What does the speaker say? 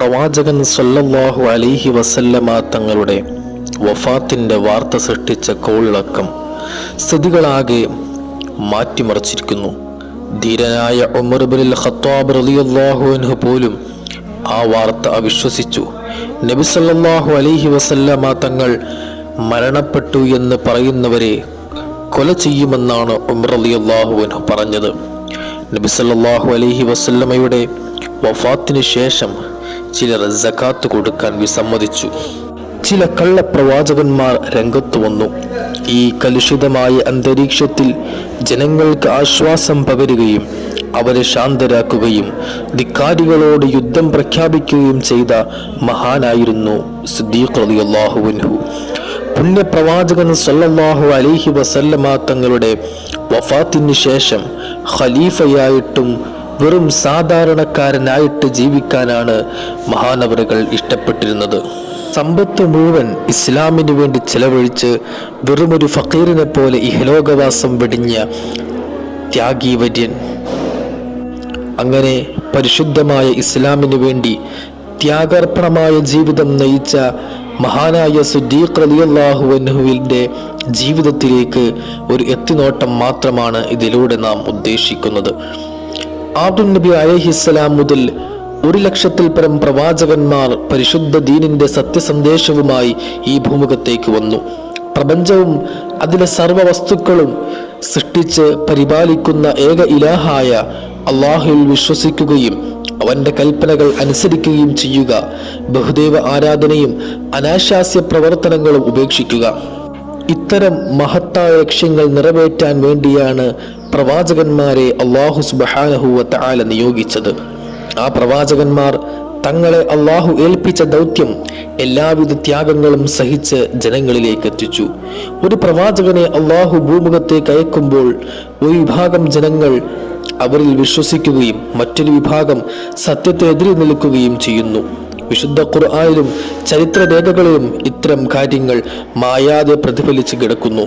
പ്രവാചകൻ സല്ലല്ലാഹു അലൈഹി വസല്ലമ തങ്ങളുടെ വഫാത്തിന്റെ വാർത്ത സൃഷ്ടിച്ച കോളിളക്കം സ്ഥിതികളാകെ മാറ്റിമറിച്ചിരിക്കുന്നു. ധീരനായ ഉമർ ഇബ്നുൽ ഖത്താബ് റളിയല്ലാഹു അൻഹു പോലും ആ വാർത്ത അവിശ്വസിച്ചു. നബി സല്ലല്ലാഹു അലൈഹി വസല്ലമ തങ്ങൾ മരണപ്പെട്ടു എന്ന് പറയുന്നവരെ കൊല ചെയ്യുമെന്നാണ് ഉമർ റളിയല്ലാഹു അൻഹു പറഞ്ഞത്. നബി സല്ലല്ലാഹു അലൈഹി വസല്ലമയുടെ വഫാത്തിന് ശേഷം ചിലർ സകാത്ത് കൊടുക്കാൻ വിസമ്മതിച്ചു. ചില കള്ളപ്രവാചകന്മാർ രംഗത്തു വന്നു. ഈ കലുഷിതമായ അന്തരീക്ഷത്തിൽ ജനങ്ങൾക്ക് ആശ്വാസം പകരുകയും അവരെ ശാന്തരാക്കുകയും ധിക്കാരികളോട് യുദ്ധം പ്രഖ്യാപിക്കുകയും ചെയ്ത മഹാനായിരുന്നു സിദ്ദീഖ് റളിയല്ലാഹു അൻഹു. പുണ്യപ്രവാചകൻ സല്ലല്ലാഹു അലൈഹി വസല്ലമ തങ്ങളുടെ വഫാത്തിന് ശേഷം ഖലീഫയായിട്ടും വെറും സാധാരണക്കാരനായിട്ട് ജീവിക്കാനാണ് മഹാനവറുകൾ ഇഷ്ടപ്പെട്ടിരുന്നത്. സമ്പത്ത് മുഴുവൻ ഇസ്ലാമിന് വേണ്ടി ചെലവഴിച്ച് വെറുമൊരു ഫക്കീറിനെ പോലെ ഇഹലോകവാസം വെടിഞ്ഞ ത്യാഗീവര്യൻ. അങ്ങനെ പരിശുദ്ധമായ ഇസ്ലാമിന് വേണ്ടി ത്യാഗാർപ്പണമായ ജീവിതം നയിച്ച മഹാനായ സിദ്ദീഖ് റളിയല്ലാഹു അൻഹുവിന്റെ ജീവിതത്തിലേക്ക് ഒരു എത്തിനോട്ടം മാത്രമാണ് ഇതിലൂടെ നാം ഉദ്ദേശിക്കുന്നത്. ആദം നബി അലൈഹിസ്സലാം മുതൽ 1,00,000-ൽ പരം പ്രവാചകന്മാർ പരിശുദ്ധ ദീനിന്റെ സത്യസന്ദേശവുമായി ഈ ഭൂമുഖത്തേക്ക് വന്നു. പ്രപഞ്ചവും അതിലെ സർവ്വ വസ്തുക്കളും സൃഷ്ടിച്ച് പരിപാലിക്കുന്ന ഏക ഇലാഹായ അള്ളാഹുവിൽ വിശ്വസിക്കുകയും അവന്റെ കൽപ്പനകൾ അനുസരിക്കുകയും ചെയ്യുക, ബഹുദൈവ ആരാധനയും അനാശാസ്യ പ്രവർത്തനങ്ങളും ഉപേക്ഷിക്കുക. ഇത്തരം മഹത്തായ ലക്ഷ്യങ്ങൾ നിറവേറ്റാൻ വേണ്ടിയാണ് പ്രവാചകന്മാരെ അള്ളാഹു സുബ്ഹാനഹു വ തആല നിയോഗിച്ചത്. ആ പ്രവാചകന്മാർ തങ്ങളെ അള്ളാഹു ഏൽപ്പിച്ച ദൗത്യം എല്ലാവിധ ത്യാഗങ്ങളും സഹിച്ച് ജനങ്ങളിലേക്ക് എത്തിച്ചു. ഒരു പ്രവാചകനെ അള്ളാഹു ഭൂമുഖത്തേക്ക് അയക്കുമ്പോൾ ഒരു വിഭാഗം ജനങ്ങൾ അവരിൽ വിശ്വസിക്കുകയും മറ്റൊരു വിഭാഗം സത്യത്തെ എതിരെ നിൽക്കുകയും ചെയ്യുന്നു. വിശുദ്ധ ഖുർആനിലും ചരിത്രരേഖകളിലും ഇത്തരം കാര്യങ്ങൾ മായാതെ പ്രതിഫലിച്ച് കിടക്കുന്നു.